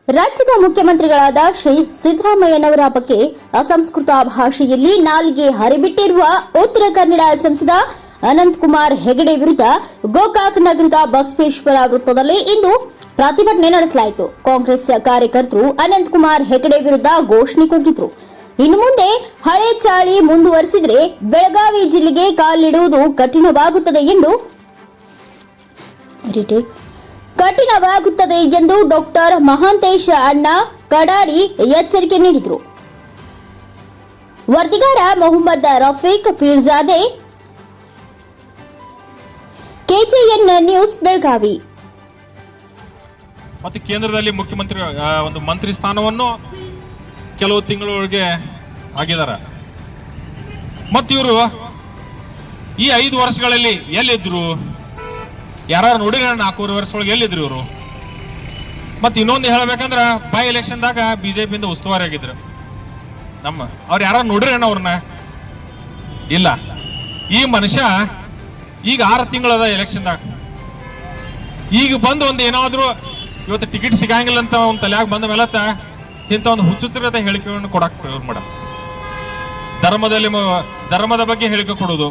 ರಾಜ್ಯದ ಮುಖ್ಯಮಂತ್ರಿಗಳಾದ ಶ್ರೀ ಸಿದ್ದರಾಮಯ್ಯನವರ ಬಗ್ಗೆ ಅಸಂಸ್ಕೃತ ಭಾಷೆಯಲ್ಲಿ ನಾಲಿಗೆ ಹರಿಬಿಟ್ಟಿರುವ ಉತ್ತರ ಕನ್ನಡ ಸಂಸದ ಅನಂತಕುಮಾರ್ ಹೆಗಡೆ ವಿರುದ್ಧ ಗೋಕಾಕ್ ನಗರದ ಬಸವೇಶ್ವರ ವೃತ್ತದಲ್ಲಿ ಇಂದು ಪ್ರತಿಭಟನೆ ನಡೆಸಲಾಯಿತು. ಕಾಂಗ್ರೆಸ್ ಕಾರ್ಯಕರ್ತರು ಅನಂತಕುಮಾರ್ ಹೆಗಡೆ ವಿರುದ್ಧ ಘೋಷಣೆ ಕೂಗಿದ್ರು. ಇನ್ನು ಮುಂದೆ ಹಳೆ ಚಾಳಿ ಮುಂದುವರಿಸಿದರೆ ಬೆಳಗಾವಿ ಜಿಲ್ಲೆಗೆ ಕಾಲಿಡುವುದು ಕಠಿಣವಾಗುತ್ತದೆ ಎಂದು ಡಾಕ್ಟರ್ ಮಹಾಂತೇಶ ಅಣ್ಣ ಕಡಾಡಿ ಎಚ್ಚರಿಕೆ ನೀಡಿದರು. ವರದಿಗಾರ ಮೊಹಮ್ಮದ್ ರಫೀಕ್ ಪೀರ್ಜಾದೆ, ಕೆಜಿಎನ್ ನ್ಯೂಸ್, ಬೆಳಗಾವಿ. ಮತ್ತು ಕೇಂದ್ರದಲ್ಲಿ ಮುಖ್ಯಮಂತ್ರಿ ಒಂದು ಮಂತ್ರಿ ಸ್ಥಾನವನ್ನು ಕೆಲವು ತಿಂಗಳೊಳಗೆ ಆಗಿದ್ದಾರೆ. ಮತ್ತು ಇವರು ಈ 5 ವರ್ಷಗಳಲ್ಲಿ ಎಲ್ಲಿದ್ರು? ಯಾರು ನೋಡಿರ 4 ವರ್ಷದೊಳಗೆ ಎಲ್ಲಿದ್ರು ಇವರು? ಮತ್ತೆ ಇನ್ನೊಂದು ಹೇಳ್ಬೇಕಂದ್ರ ಬೈ ಎಲೆಕ್ಷನ್ದಾಗ ಬಿಜೆಪಿಯಿಂದ ಉಸ್ತುವಾರಿ ಆಗಿದ್ರು. ಅವ್ರು ಯಾರು ನೋಡಿರೇನ ಅವ್ರನ್ನ? ಇಲ್ಲ. ಈ ಮನುಷ್ಯ ಈಗ 6 ತಿಂಗಳದ ಎಲೆಕ್ಷನ್ದಾಗ ಈಗ ಬಂದು ಒಂದು ಏನಾದ್ರು ಇವತ್ತು ಟಿಕೆಟ್ ಸಿಗಂಗಿಲ್ಲ ಅಂತ ಒಂದು ತಲೆಯಾಗ ಬಂದ ಮೇಲತ್ತ ಇಂಥ ಒಂದು ಹುಚ್ಚುಚ್ಚರದ ಹೇಳಿಕೆಗಳನ್ನು ಕೊಡಕ್ ಮೇಡಮ್. ಧರ್ಮದ ಬಗ್ಗೆ ಹೇಳಿಕೆ ಕೊಡೋದು.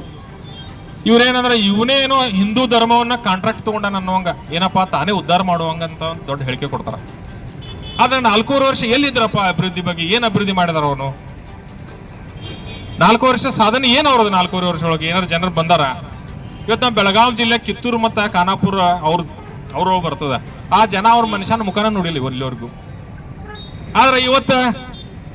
ಇವ್ರೇನಂದ್ರೆ ಇವನೇನೋ ಹಿಂದೂ ಧರ್ಮವನ್ನ ಕಾಂಟ್ರಾಕ್ಟ್ ತಗೊಂಡ ಅನ್ನೋಂಗ ಏನಪ್ಪಾ ತಾನೇ ಉದ್ಧಾರ ಮಾಡುವಂಗ ಅಂತ ಒಂದು ದೊಡ್ಡ ಹೇಳಿಕೆ ಕೊಡ್ತಾರ. ಆದ್ರೆ 4 ವರ್ಷ ಎಲ್ಲಿದ್ರಪ್ಪ ಅಭಿವೃದ್ಧಿ ಬಗ್ಗೆ? ಏನ್ ಅಭಿವೃದ್ಧಿ ಮಾಡಿದಾರ ಅವನು? 4 ವರ್ಷ ಸಾಧನೆ ಏನ್ ಅವ್ರದ್ದು? 4 ವರ್ಷದೊಳಗೆ ಏನಾದ್ರು ಜನರು ಬಂದಾರ? ಇವತ್ತು ನಾವು ಬೆಳಗಾವಿ ಜಿಲ್ಲೆ ಕಿತ್ತೂರು ಮತ್ತು ಖಾನಾಪುರ ಅವ್ರು ಬರ್ತದ. ಆ ಜನ ಅವ್ರ ಮನುಷ್ಯನ ಮುಖನ ನೋಡಿಲ್ಲ ಇಲ್ಲಿವರೆಗೂ. ಆದ್ರೆ ಇವತ್ತ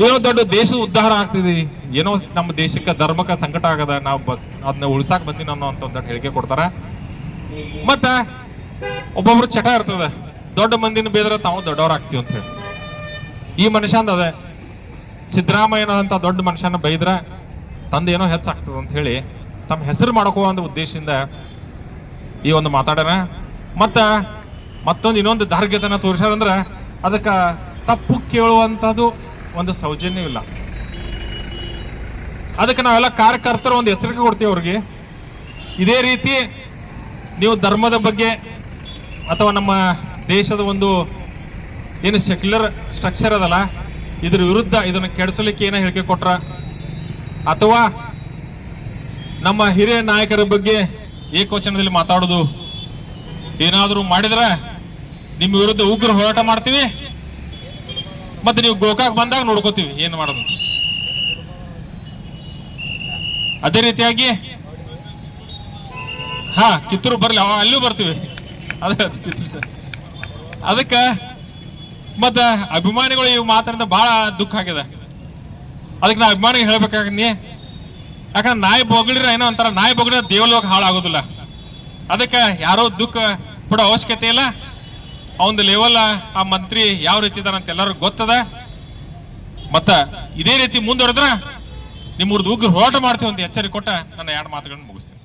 ಏನೋ ದೊಡ್ಡ ದೇಶ ಉದ್ಧಾರ ಆಗ್ತಿದೆ, ಏನೋ ನಮ್ಮ ದೇಶಕ್ಕೆ ಧರ್ಮಕ್ಕೆ ಸಂಕಟ ಆಗದ, ನಾವು ಅದನ್ನ ಉಳ್ಸಾಕ್ ಬಂದಿನ ಅನ್ನೋ ಅಂತ ಒಂದು ಹೇಳಿಕೆ ಕೊಡ್ತಾರ. ಮತ್ತ ಒಬ್ಬೊಬ್ರು ಚಟ ಇರ್ತದ, ದೊಡ್ಡ ಮಂದಿನ ಬೇದ್ರೆ ತಾವು ದೊಡ್ಡವ್ರ ಆಗ್ತೀವಿ ಅಂತ ಹೇಳಿ. ಈ ಮನುಷ್ಯ ಅದೇ ಸಿದ್ದರಾಮಯ್ಯನಂತ ದೊಡ್ಡ ಮನುಷ್ಯನ ಬೈದ್ರ ತಂದೇನೋ ಹೆಚ್ಚಾಗ್ತದ ಅಂತ ಹೇಳಿ ತಮ್ಮ ಹೆಸರು ಮಾಡ್ಕೋ ಒಂದು ಉದ್ದೇಶದಿಂದ ಈ ಒಂದು ಮಾತಾಡೋಣ. ಮತ್ತೊಂದು ಇನ್ನೊಂದು ಧಾರ್ಗ್ಯತನ ತೋರಿಸ್ಯಾರಂದ್ರ ಅದಕ್ಕೆ ತಪ್ಪು ಕೇಳುವಂಥದ್ದು ಒಂದು ಸೌಜನ್ಯವಿಲ್ಲ. ಅದಕ್ಕೆ ನಾವೆಲ್ಲ ಕಾರ್ಯಕರ್ತರು ಒಂದು ಎಚ್ಚರಿಕೆ ಕೊಡ್ತೀವಿ ಅವ್ರಿಗೆ. ಇದೇ ರೀತಿ ನೀವು ಧರ್ಮದ ಬಗ್ಗೆ ಅಥವಾ ನಮ್ಮ ದೇಶದ ಒಂದು ಏನು ಸೆಕ್ಯುಲರ್ ಸ್ಟ್ರಕ್ಚರ್ ಅದಲ್ಲ, ಇದ್ರ ವಿರುದ್ಧ ಇದನ್ನು ಕೆಡಿಸಲಿಕ್ಕೆ ಏನೋ ಹೇಳಿಕೆ ಕೊಟ್ರ ಅಥವಾ ನಮ್ಮ ಹಿರಿಯ ನಾಯಕರ ಬಗ್ಗೆ ಏಕವಚನದಲ್ಲಿ ಮಾತಾಡೋದು ಏನಾದರೂ ಮಾಡಿದ್ರೆ ನಿಮ್ಮ ವಿರುದ್ಧ ಉಗ್ರ ಹೋರಾಟ ಮಾಡ್ತೀವಿ. ಮತ್ತೆ ನೀವು ಗೋಕಾಕ್ ಬಂದಾಗ ನೋಡ್ಕೋತೀವಿ ಏನು ಮಾಡೋದು. ಅದೇ ರೀತಿಯಾಗಿ ಕಿತ್ತೂರು ಬರ್ಲಿ, ಅಲ್ಲೂ ಬರ್ತೀವಿ. ಅದಕ್ಕೆ ಮತ್ತ ಅಭಿಮಾನಿಗಳು ಈ ಮಾತಾಡಿದ ಬಹಳ ದುಃಖ ಆಗಿದೆ. ಅದಕ್ಕೆ ನಾ ಅಭಿಮಾನಿಗೆ ಹೇಳ್ಬೇಕಾಗಿ, ಯಾಕಂದ್ರೆ ನಾಯಿ ಬೊಗಳಿರ ಏನೋ ಅಂತಾರ, ನಾಯಿ ಬೊಗಳಿರ ದೇವಲೋಕ ಹಾಳಾಗೋದಿಲ್ಲ. ಅದಕ್ಕೆ ಯಾರೋ ದುಃಖ ಪಡೋ ಅವಶ್ಯಕತೆ ಇಲ್ಲ. ಅವನ ಲೆವೆಲ್ ಆ ಮಂತ್ರಿ ಯಾವ ರೀತಿ ಇದಾರ ಅಂತ ಎಲ್ಲರಿಗೂ ಗೊತ್ತದ. ಮತ್ತ ಇದೇ ರೀತಿ ಮುಂದುವರೆದ್ರ ನಿಮ್ಮೂರ್ದು ಉಗ್ರ ಹೋರಾಟ ಮಾಡ್ತೀವಿ ಅಂತ ಎಚ್ಚರಿಕೆ ಕೊಟ್ಟ ನನ್ನ 2 ಮಾತುಗಳನ್ನು ಮುಗಿಸ್ತೇನೆ.